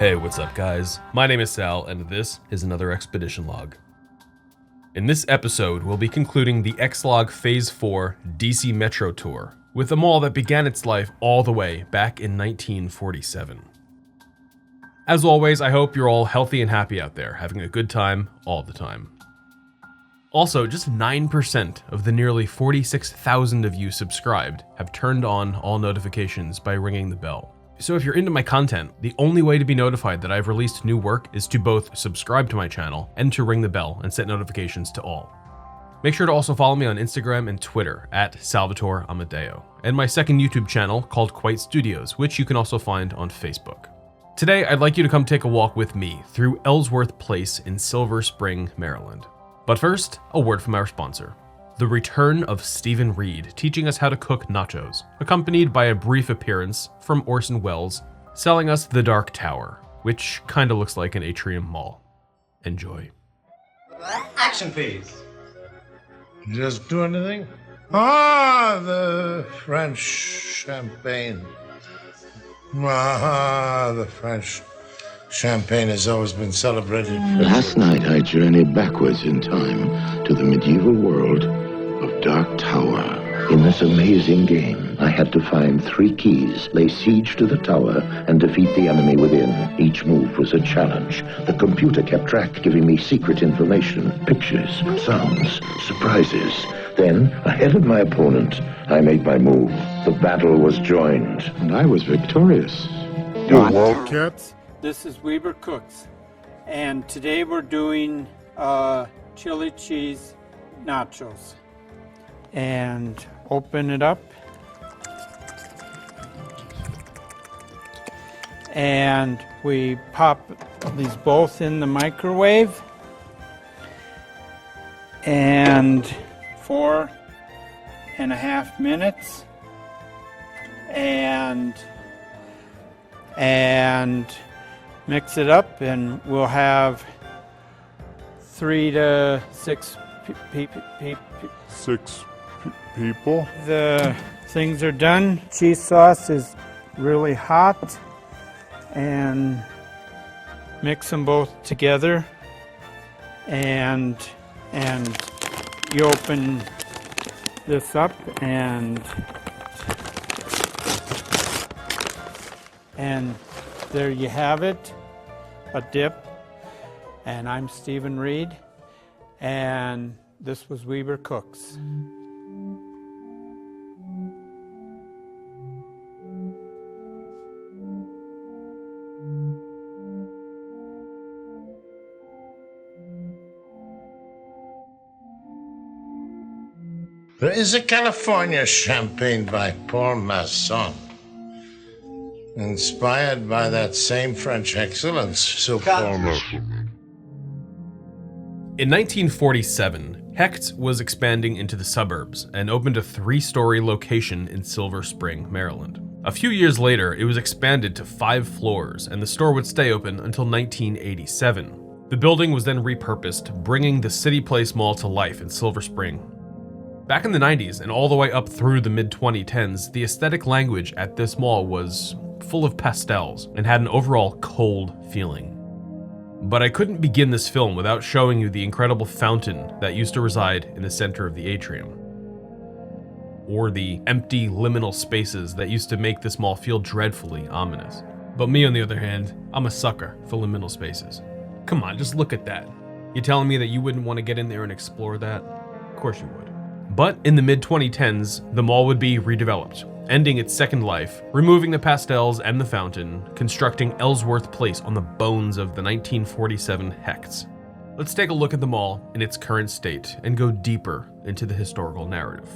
Hey, what's up guys? My name is Sal, and this is another expedition log. In this episode, we'll be concluding the ExLog Phase 4 DC Metro Tour with a mall that began its life all the way back in 1947. As always, I hope you're all healthy and happy out there, having a good time all the time. Also, just 9% of the nearly 46,000 of you subscribed have turned on all notifications by ringing the bell. So if you're into my content, the only way to be notified that I've released new work is to both subscribe to my channel and to ring the bell and set notifications to all. Make sure to also follow me on Instagram and Twitter at Salvatore Amadeo, and my second YouTube channel called Quite Studios, which you can also find on Facebook. Today, I'd like you to come take a walk with me through Ellsworth Place in Silver Spring, Maryland. But first, a word from our sponsor. The return of Stephen Reed teaching us how to cook nachos, accompanied by a brief appearance from Orson Welles selling us The Dark Tower, which kinda looks like an atrium mall. Enjoy. Action, please. Just do anything? The French champagne. The French champagne has always been celebrated. Last night I journeyed backwards in time to the medieval world of Dark Tower. In this amazing game, I had to find 3 keys, lay siege to the tower, and defeat the enemy within. Each move was a challenge. The computer kept track, giving me secret information, pictures, sounds, surprises. Then, ahead of my opponent, I made my move. The battle was joined, and I was victorious. You wildcats? This is Weber Cooks, and today we're doing chili cheese nachos. And open it up, and we pop these both in the microwave, and 4.5 minutes, and mix it up, and we'll have 3 to 6 people. The things are done. Cheese sauce is really hot, and mix them both together, and you open this up, and there you have it, a dip. And I'm Stephen Reed, and this was Weber Cooks. There is a California champagne by Paul Masson, inspired by that same French excellence. So Paul Masson. In 1947, Hecht was expanding into the suburbs and opened a 3-story location in Silver Spring, Maryland. A few years later, it was expanded to 5 floors, and the store would stay open until 1987. The building was then repurposed, bringing the Ellsworth Place Mall to life in Silver Spring. Back in the 90s and all the way up through the mid-2010s, the aesthetic language at this mall was full of pastels and had an overall cold feeling. But I couldn't begin this film without showing you the incredible fountain that used to reside in the center of the atrium, or the empty liminal spaces that used to make this mall feel dreadfully ominous. But me, on the other hand, I'm a sucker for liminal spaces. Come on, just look at that. You telling me that you wouldn't want to get in there and explore that? Of course you would. But in the mid-2010s, the mall would be redeveloped, ending its second life, removing the pastels and the fountain, constructing Ellsworth Place on the bones of the 1947 Hechts. Let's take a look at the mall in its current state and go deeper into the historical narrative.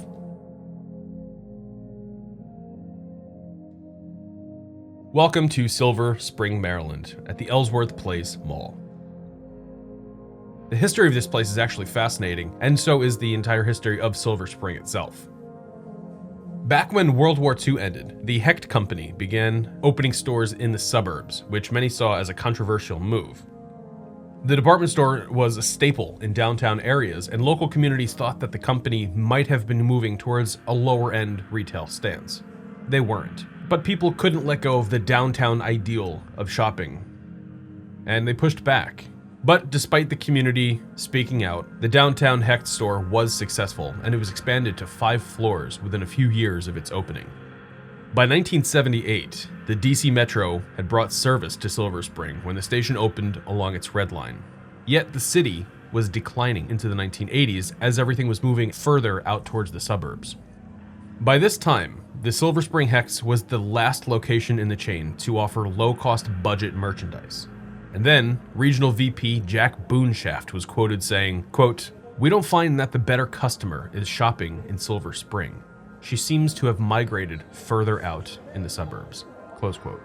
Welcome to Silver Spring, Maryland, at the Ellsworth Place Mall. The history of this place is actually fascinating, and so is the entire history of Silver Spring itself. Back when World War II ended, the Hecht company began opening stores in the suburbs, which many saw as a controversial move. The department store was a staple in downtown areas, and local communities thought that the company might have been moving towards a lower-end retail stance. They weren't, but people couldn't let go of the downtown ideal of shopping and they pushed back. But despite the community speaking out, the downtown Hecht store was successful, and it was expanded to 5 floors within a few years of its opening. By 1978, the DC Metro had brought service to Silver Spring when the station opened along its Red Line. Yet the city was declining into the 1980s as everything was moving further out towards the suburbs. By this time, the Silver Spring Hecht's was the last location in the chain to offer low-cost budget merchandise. And then, Regional VP Jack Boonshaft was quoted saying, quote, "We don't find that the better customer is shopping in Silver Spring. She seems to have migrated further out in the suburbs." Close quote.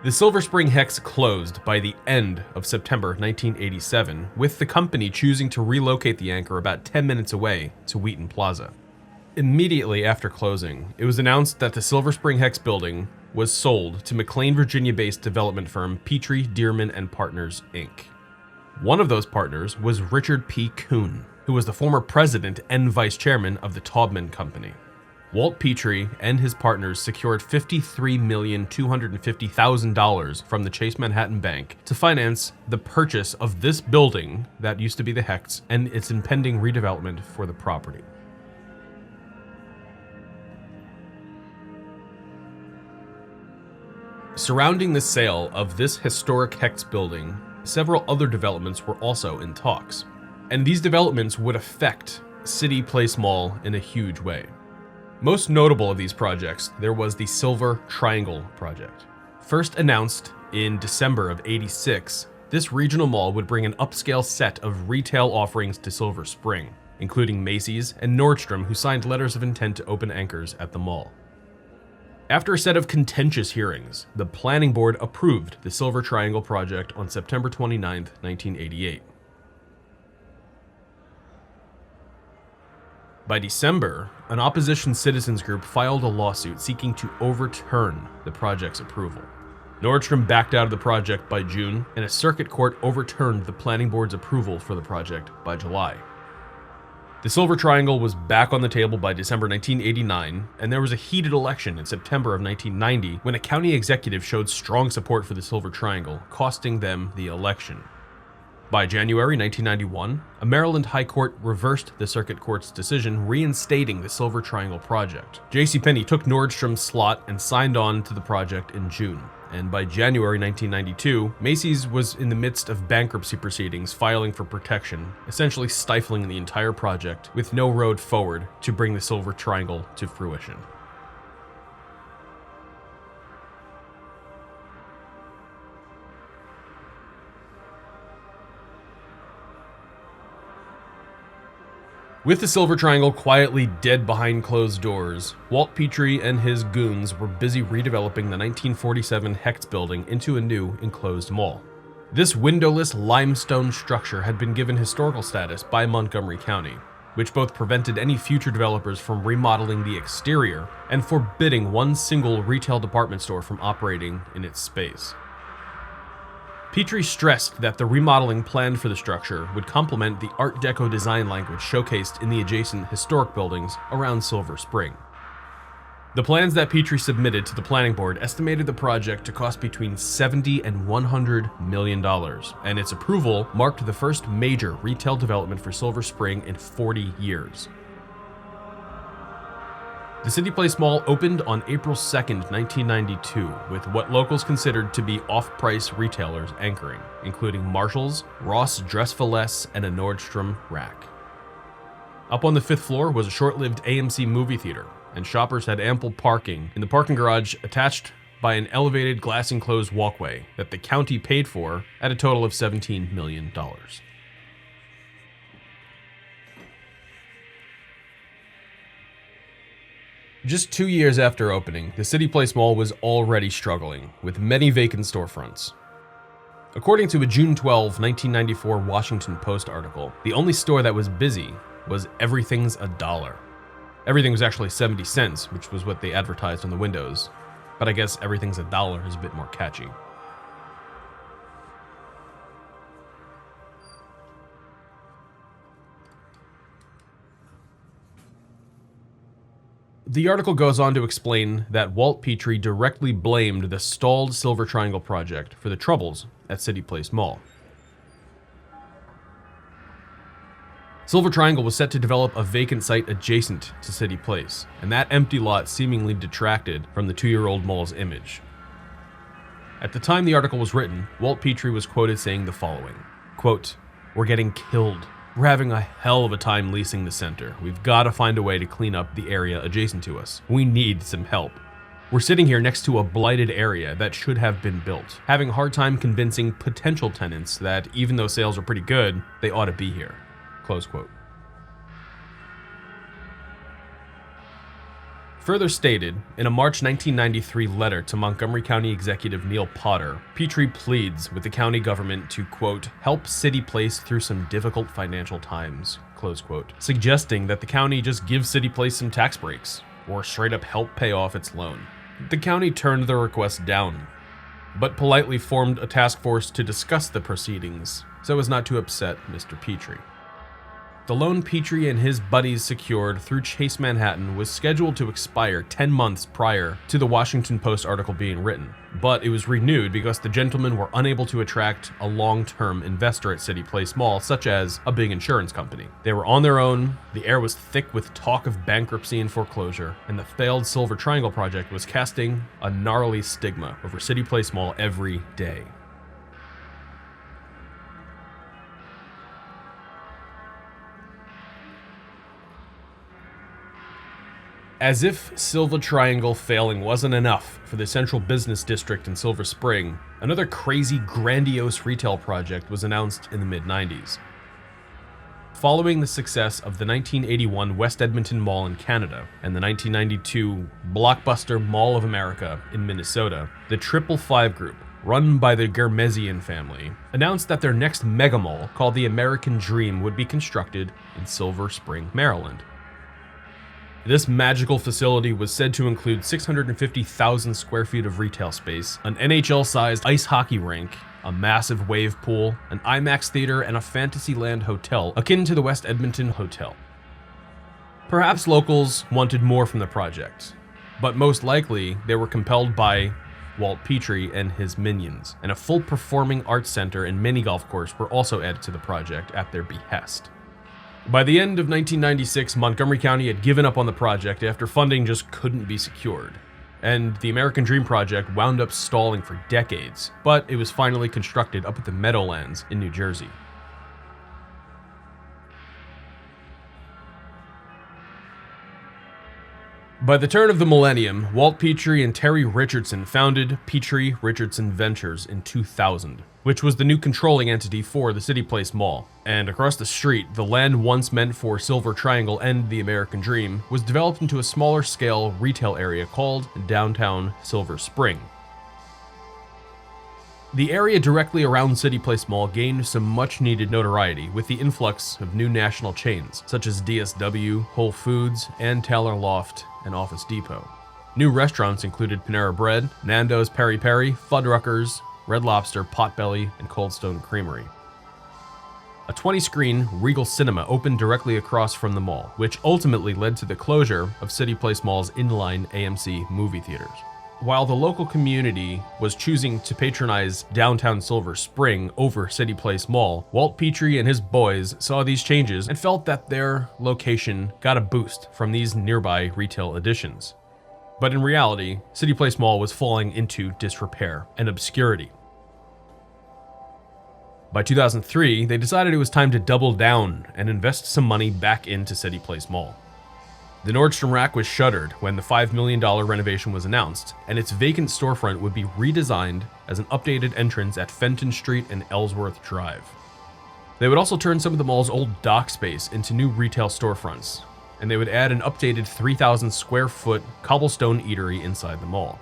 The Silver Spring Hecht's closed by the end of September 1987, with the company choosing to relocate the anchor about 10 minutes away to Wheaton Plaza. Immediately after closing, it was announced that the Silver Spring Hecht's building was sold to McLean, Virginia-based development firm Petrie, Dearman & Partners, Inc. One of those partners was Richard P. Kuhn, who was the former president and vice chairman of the Taubman Company. Walt Petrie and his partners secured $53,250,000 from the Chase Manhattan Bank to finance the purchase of this building that used to be the Hecht's and its impending redevelopment for the property. Surrounding the sale of this historic Hecht's building, several other developments were also in talks, and these developments would affect City Place Mall in a huge way. Most notable of these projects, there was the Silver Triangle project. First announced in December of '86, this regional mall would bring an upscale set of retail offerings to Silver Spring, including Macy's and Nordstrom, who signed letters of intent to open anchors at the mall. After a set of contentious hearings, the planning board approved the Silver Triangle project on September 29, 1988. By December, an opposition citizens group filed a lawsuit seeking to overturn the project's approval. Nordstrom backed out of the project by June, and a circuit court overturned the planning board's approval for the project by July. The Silver Triangle was back on the table by December 1989, and there was a heated election in September of 1990 when a county executive showed strong support for the Silver Triangle, costing them the election. By January 1991, a Maryland High Court reversed the circuit court's decision reinstating the Silver Triangle project. JCPenney took Nordstrom's slot and signed on to the project in June. And by January 1992, Macy's was in the midst of bankruptcy proceedings, filing for protection, essentially stifling the entire project with no road forward to bring the Silver Triangle to fruition. With the Silver Triangle quietly dead behind closed doors, Walt Petrie and his goons were busy redeveloping the 1947 Hecht building into a new enclosed mall. This windowless limestone structure had been given historical status by Montgomery County, which both prevented any future developers from remodeling the exterior and forbidding one single retail department store from operating in its space. Petrie stressed that the remodeling planned for the structure would complement the Art Deco design language showcased in the adjacent historic buildings around Silver Spring. The plans that Petrie submitted to the planning board estimated the project to cost between $70 and $100 million, and its approval marked the first major retail development for Silver Spring in 40 years. The City Place Mall opened on April 2nd, 1992, with what locals considered to be off-price retailers anchoring, including Marshall's, Ross Dress for Less, and a Nordstrom Rack. Up on the 5th floor was a short-lived AMC movie theater, and shoppers had ample parking in the parking garage attached by an elevated glass-enclosed walkway that the county paid for at a total of $17 million. Just 2 years after opening, the City Place Mall was already struggling, with many vacant storefronts. According to a June 12, 1994 Washington Post article, the only store that was busy was Everything's a Dollar. Everything was actually 70 cents, which was what they advertised on the windows, but I guess Everything's a Dollar is a bit more catchy. The article goes on to explain that Walt Petrie directly blamed the stalled Silver Triangle project for the troubles at City Place Mall. Silver Triangle was set to develop a vacant site adjacent to City Place, and that empty lot seemingly detracted from the two-year-old mall's image. At the time the article was written, Walt Petrie was quoted saying the following, quote, "We're getting killed. We're having a hell of a time leasing the center. We've got to find a way to clean up the area adjacent to us. We need some help. We're sitting here next to a blighted area that should have been built, having a hard time convincing potential tenants that even though sales are pretty good, they ought to be here." Close quote. Further stated, in a March 1993 letter to Montgomery County Executive Neil Potter, Petrie pleads with the county government to, quote, "help City Place through some difficult financial times," close quote, suggesting that the county just give City Place some tax breaks, or straight up help pay off its loan. The county turned the request down, but politely formed a task force to discuss the proceedings, so as not to upset Mr. Petrie. The loan Petrie and his buddies secured through Chase Manhattan was scheduled to expire 10 months prior to the Washington Post article being written, but it was renewed because the gentlemen were unable to attract a long-term investor at City Place Mall, such as a big insurance company. They were on their own, the air was thick with talk of bankruptcy and foreclosure, and the failed Silver Triangle project was casting a gnarly stigma over City Place Mall every day. As if Silver Triangle failing wasn't enough for the central business district in Silver Spring, another crazy, grandiose retail project was announced in the mid-90s. Following the success of the 1981 West Edmonton Mall in Canada and the 1992 blockbuster Mall of America in Minnesota, the 555 Group, run by the Germezian family, announced that their next mega mall, called the American Dream, would be constructed in Silver Spring, Maryland. This magical facility was said to include 650,000 square feet of retail space, an NHL-sized ice hockey rink, a massive wave pool, an IMAX theater, and a Fantasyland hotel akin to the West Edmonton Hotel. Perhaps locals wanted more from the project, but most likely they were compelled by Walt Petrie and his minions, and a full performing arts center and mini golf course were also added to the project at their behest. By the end of 1996, Montgomery County had given up on the project after funding just couldn't be secured, and the American Dream project wound up stalling for decades, but it was finally constructed up at the Meadowlands in New Jersey. By the turn of the millennium, Walt Petrie and Terry Richardson founded Petrie Richardson Ventures in 2000, which was the new controlling entity for the City Place Mall. And across the street, the land once meant for Silver Triangle and the American Dream was developed into a smaller scale retail area called downtown Silver Spring. The area directly around City Place Mall gained some much needed notoriety with the influx of new national chains such as DSW, Whole Foods, and Taylor Loft and Office Depot. New restaurants included Panera Bread, Nando's Peri Peri, Fuddruckers, Red Lobster, Potbelly, and Cold Stone Creamery. A 20-screen Regal Cinema opened directly across from the mall, which ultimately led to the closure of City Place Mall's inline AMC movie theaters. While the local community was choosing to patronize downtown Silver Spring over City Place Mall, Walt Petrie and his boys saw these changes and felt that their location got a boost from these nearby retail additions. But in reality, City Place Mall was falling into disrepair and obscurity. By 2003, they decided it was time to double down and invest some money back into City Place Mall. The Nordstrom Rack was shuttered when the $5 million renovation was announced, and its vacant storefront would be redesigned as an updated entrance at Fenton Street and Ellsworth Drive. They would also turn some of the mall's old dock space into new retail storefronts, and they would add an updated 3,000 square foot cobblestone eatery inside the mall.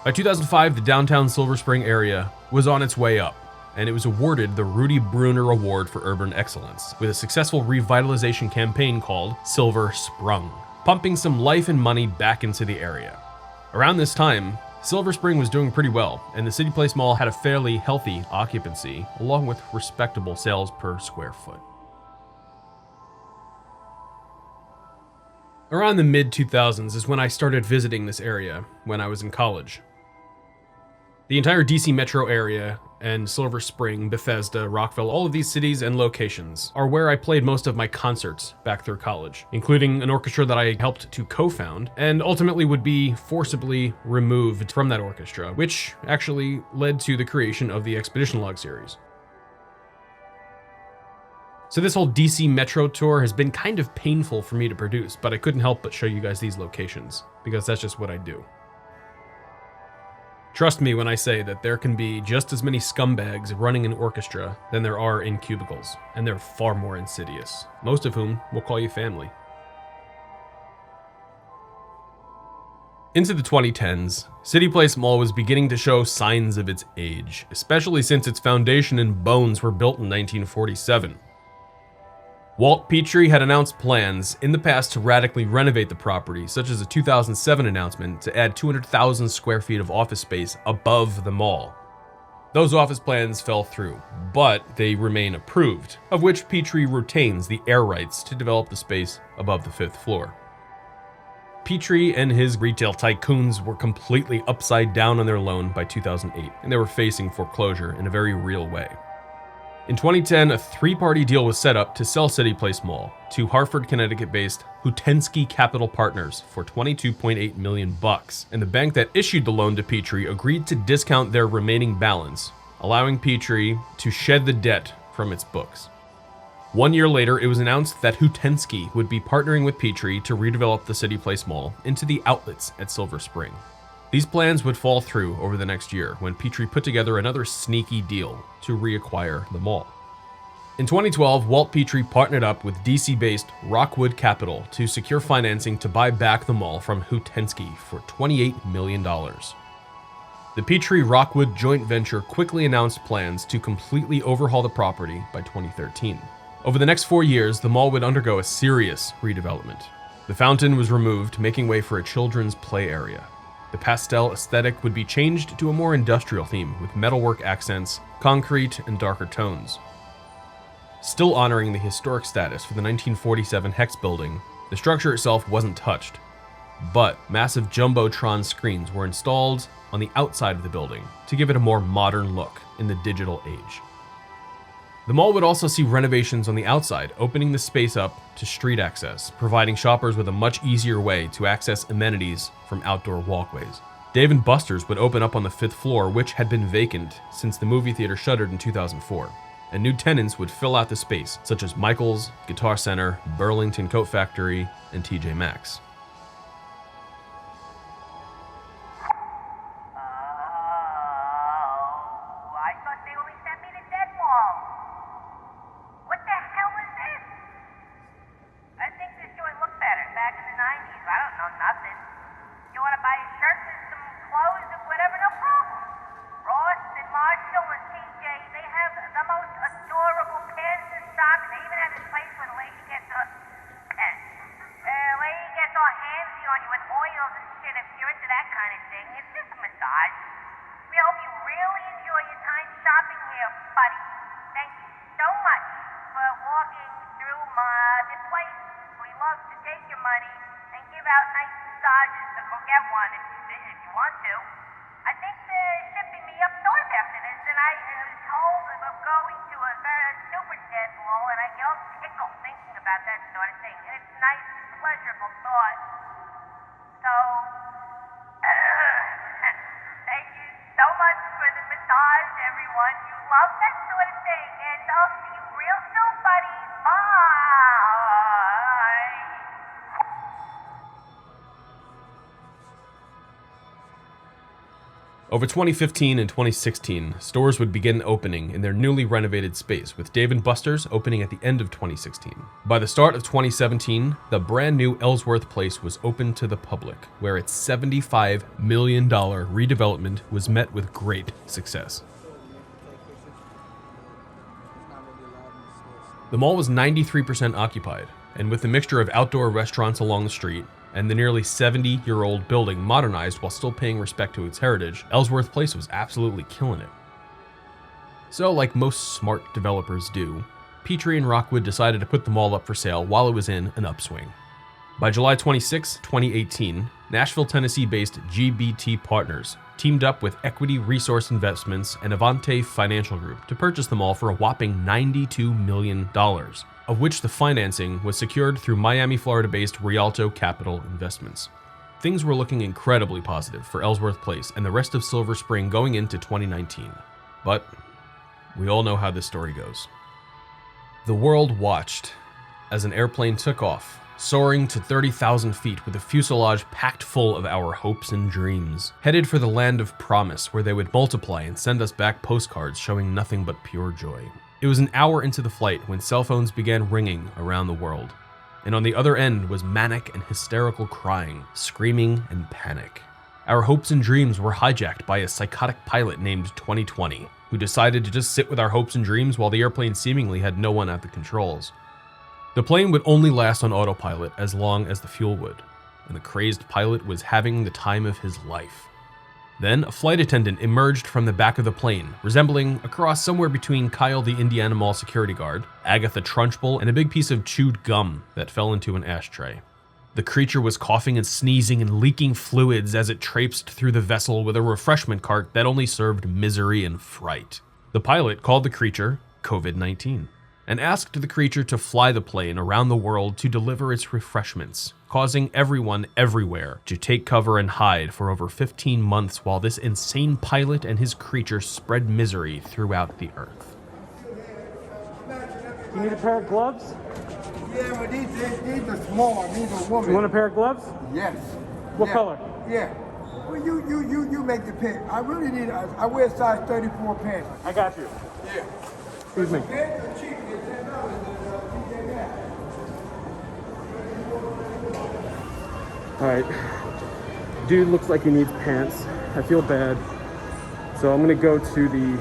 By 2005, the downtown Silver Spring area was on its way up, and it was awarded the Rudy Bruner Award for Urban Excellence with a successful revitalization campaign called Silver Sprung, pumping some life and money back into the area. Around this time, Silver Spring was doing pretty well, and the City Place Mall had a fairly healthy occupancy, along with respectable sales per square foot. Around the mid-2000s is when I started visiting this area when I was in college. The entire DC metro area and Silver Spring, Bethesda, Rockville, all of these cities and locations are where I played most of my concerts back through college, including an orchestra that I helped to co-found and ultimately would be forcibly removed from that orchestra, which actually led to the creation of the Expedition Log series. So this whole DC Metro tour has been kind of painful for me to produce, but I couldn't help but show you guys these locations, because that's just what I do. Trust me when I say that there can be just as many scumbags running an orchestra than there are in cubicles, and they're far more insidious, most of whom will call you family. Into the 2010s, City Place Mall was beginning to show signs of its age, especially since its foundation and bones were built in 1947. Walt Petrie had announced plans in the past to radically renovate the property, such as a 2007 announcement to add 200,000 square feet of office space above the mall. Those office plans fell through, but they remain approved, of which Petrie retains the air rights to develop the space above the 5th floor. Petrie and his retail tycoons were completely upside down on their loan by 2008, and they were facing foreclosure in a very real way. In 2010, a three-party deal was set up to sell City Place Mall to Hartford, Connecticut-based Hutensky Capital Partners for $22.8 million, and the bank that issued the loan to Petrie agreed to discount their remaining balance, allowing Petrie to shed the debt from its books. 1 year later, it was announced that Hutensky would be partnering with Petrie to redevelop the City Place Mall into the outlets at Silver Spring. These plans would fall through over the next year when Petrie put together another sneaky deal to reacquire the mall. In 2012, Walt Petrie partnered up with DC-based Rockwood Capital to secure financing to buy back the mall from Hutensky for $28 million. The Petrie-Rockwood joint venture quickly announced plans to completely overhaul the property by 2013. Over the next 4 years, the mall would undergo a serious redevelopment. The fountain was removed, making way for a children's play area. The pastel aesthetic would be changed to a more industrial theme with metalwork accents, concrete, and darker tones. Still honoring the historic status for the 1947 Hecht building, the structure itself wasn't touched, but massive jumbotron screens were installed on the outside of the building to give it a more modern look in the digital age. The mall would also see renovations on the outside, opening the space up to street access, providing shoppers with a much easier way to access amenities from outdoor walkways. Dave & Buster's would open up on the 5th floor, which had been vacant since the movie theater shuttered in 2004, and new tenants would fill out the space, such as Michael's, Guitar Center, Burlington Coat Factory, and TJ Maxx. Over 2015 and 2016, stores would begin opening in their newly renovated space, with Dave & Buster's opening at the end of 2016. By the start of 2017, the brand new Ellsworth Place was open to the public, where its $75 million redevelopment was met with great success. The mall was 93% occupied, and with the mixture of outdoor restaurants along the street, and the nearly 70-year-old building modernized while still paying respect to its heritage, Ellsworth Place was absolutely killing it. So, like most smart developers do, Petrie and Rockwood decided to put the mall up for sale while it was in an upswing. By July 26, 2018, Nashville, Tennessee-based GBT Partners teamed up with Equity Resource Investments and Avante Financial Group to purchase the mall for a whopping $92 million, of which the financing was secured through Miami, Florida-based Rialto Capital Investments. Things were looking incredibly positive for Ellsworth Place and the rest of Silver Spring going into 2019. But we all know how this story goes. The world watched as an airplane took off, soaring to 30,000 feet with a fuselage packed full of our hopes and dreams, headed for the land of promise where they would multiply and send us back postcards showing nothing but pure joy. It was an hour into the flight when cell phones began ringing around the world, and on the other end was manic and hysterical crying, screaming, and panic. Our hopes and dreams were hijacked by a psychotic pilot named 2020, who decided to just sit with our hopes and dreams while the airplane seemingly had no one at the controls. The plane would only last on autopilot as long as the fuel would, and the crazed pilot was having the time of his life. Then a flight attendant emerged from the back of the plane, resembling a cross somewhere between Kyle the Indiana Mall security guard, Agatha Trunchbull, and a big piece of chewed gum that fell into an ashtray. The creature was coughing and sneezing and leaking fluids as it traipsed through the vessel with a refreshment cart that only served misery and fright. The pilot called the creature COVID-19 and asked the creature to fly the plane around the world to deliver its refreshments, causing everyone everywhere to take cover and hide for over 15 months while this insane pilot and his creature spread misery throughout the earth. You need a pair of gloves? Yeah, but these are small. These are women. You want a pair of gloves? Yes. What Yeah. color? Yeah. Well, you make the pick. I really need. I wear size 34 pants. I got you. Yeah. Excuse me. Pants are cheap. They're $10 at TJ Maxx. All right. Dude looks like he needs pants. I feel bad. So I'm gonna go to the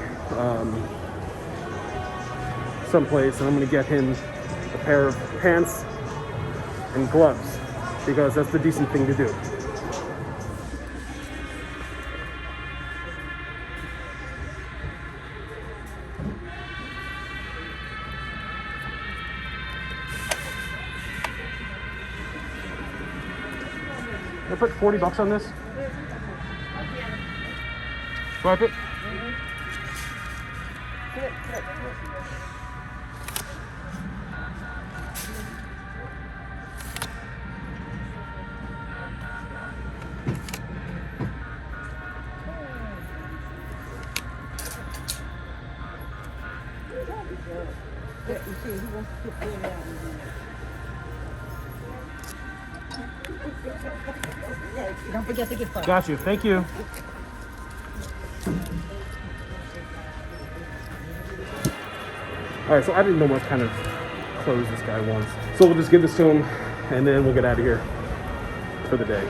someplace and I'm gonna get him a pair of pants and gloves because that's the decent thing to do. I put $40 on this. Swipe it. Don't forget the gift card. Got you. Thank you. All right, so I didn't know what kind of clothes this guy wants. So we'll just give this to him and then we'll get out of here for the day.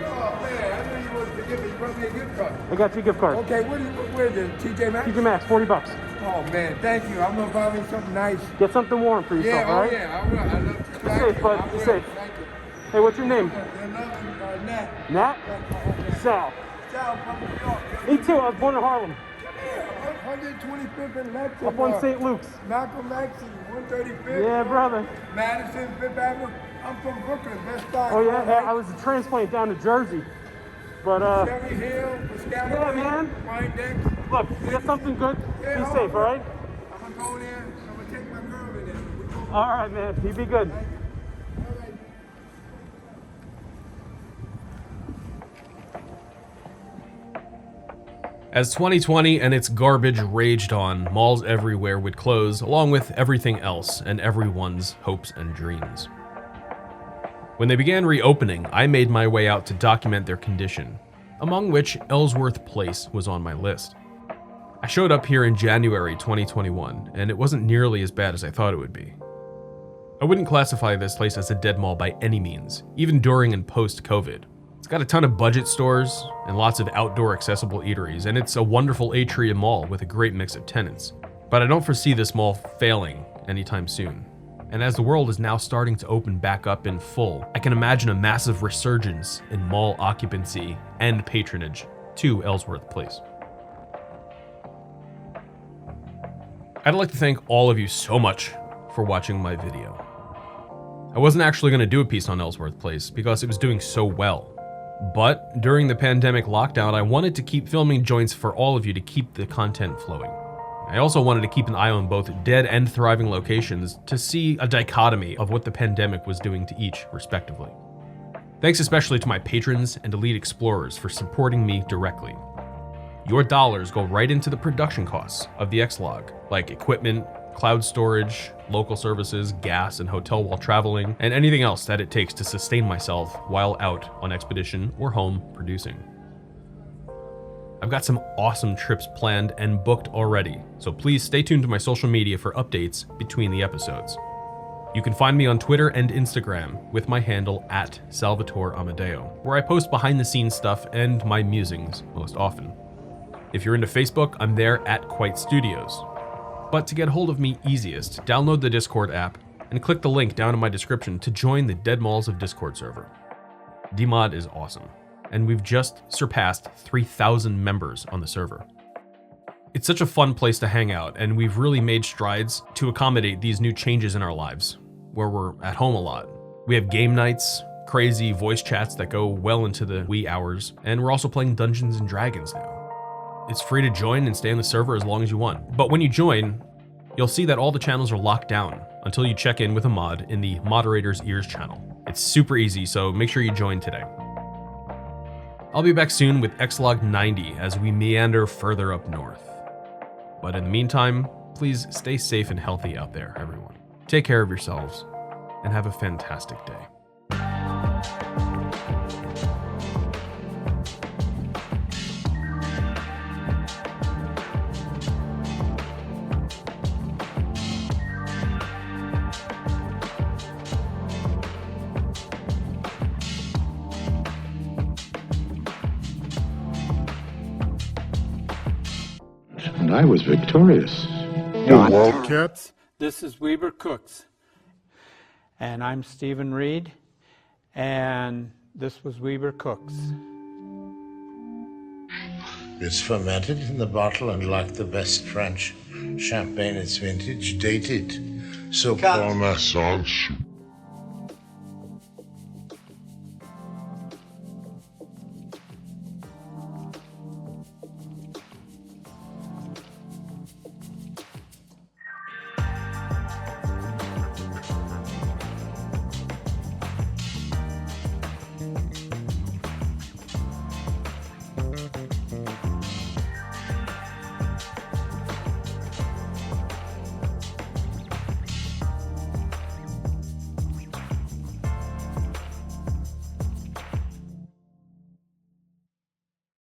Oh man, I knew you wanted to give me. You brought me a gift card. I got you a gift card. Okay, where's it? TJ Maxx. TJ Maxx, $40. Oh man, thank you. I'm gonna buy me something nice. Get something warm for yourself, Yeah, all oh right? yeah, I will. I love to. Be safe, bud. I Be will. safe. Thank you. Hey, what's your name? Another Nat. Nat? Sal. Sal from New York. Me too. I was born in Harlem. Yeah, 125th and Lexington. Up on St. Luke's. Malcolm X and 135th. Yeah, brother. Madison, Fifth Avenue. I'm from Brooklyn, Best Side. Oh yeah, I was a transplant down to Jersey. But Cherry Hill, Piscataway, yeah, man. Pine Deck. Look, you got something good. Yeah, Be hold safe, on. all right? I'm gonna go there. I'm gonna take my girl in there. We go. All right, man. You be good. As 2020 and its garbage raged on, malls everywhere would close, along with everything else and everyone's hopes and dreams. When they began reopening, I made my way out to document their condition, among which Ellsworth Place was on my list. I showed up here in January 2021, and it wasn't nearly as bad as I thought it would be. I wouldn't classify this place as a dead mall by any means, even during and post-COVID. It's got a ton of budget stores and lots of outdoor accessible eateries, and it's a wonderful atrium mall with a great mix of tenants. But I don't foresee this mall failing anytime soon. And as the world is now starting to open back up in full, I can imagine a massive resurgence in mall occupancy and patronage to Ellsworth Place. I'd like to thank all of you so much for watching my video. I wasn't actually going to do a piece on Ellsworth Place because it was doing so well. But during the pandemic lockdown, I wanted to keep filming joints for all of you to keep the content flowing. I also wanted to keep an eye on both dead and thriving locations to see a dichotomy of what the pandemic was doing to each, respectively. Thanks especially to my patrons and elite explorers for supporting me directly. Your dollars go right into the production costs of the ExLog, like equipment, cloud storage, local services, gas and hotel while traveling, and anything else that it takes to sustain myself while out on expedition or home producing. I've got some awesome trips planned and booked already, so please stay tuned to my social media for updates between the episodes. You can find me on Twitter and Instagram with my handle @SalvatoreAmadeo, where I post behind the scenes stuff and my musings most often. If you're into Facebook, I'm there @QuiteStudios. But to get hold of me easiest, download the Discord app and click the link down in my description to join the Dead Malls of Discord server. DMod is awesome, and we've just surpassed 3,000 members on the server. It's such a fun place to hang out, and we've really made strides to accommodate these new changes in our lives, where we're at home a lot. We have game nights, crazy voice chats that go well into the wee hours, and we're also playing Dungeons and Dragons now. It's free to join and stay on the server as long as you want. But when you join, you'll see that all the channels are locked down until you check in with a mod in the Moderator's Ears channel. It's super easy, so make sure you join today. I'll be back soon with ExLog 90 as we meander further up north. But in the meantime, please stay safe and healthy out there, everyone. Take care of yourselves and have a fantastic day. And I was victorious. Wildcats. This is Weber Cooks. And I'm Stephen Reed. And this was Weber Cooks. It's fermented in the bottle, and like the best French champagne, it's vintage dated. So Cut. pour ma sauce.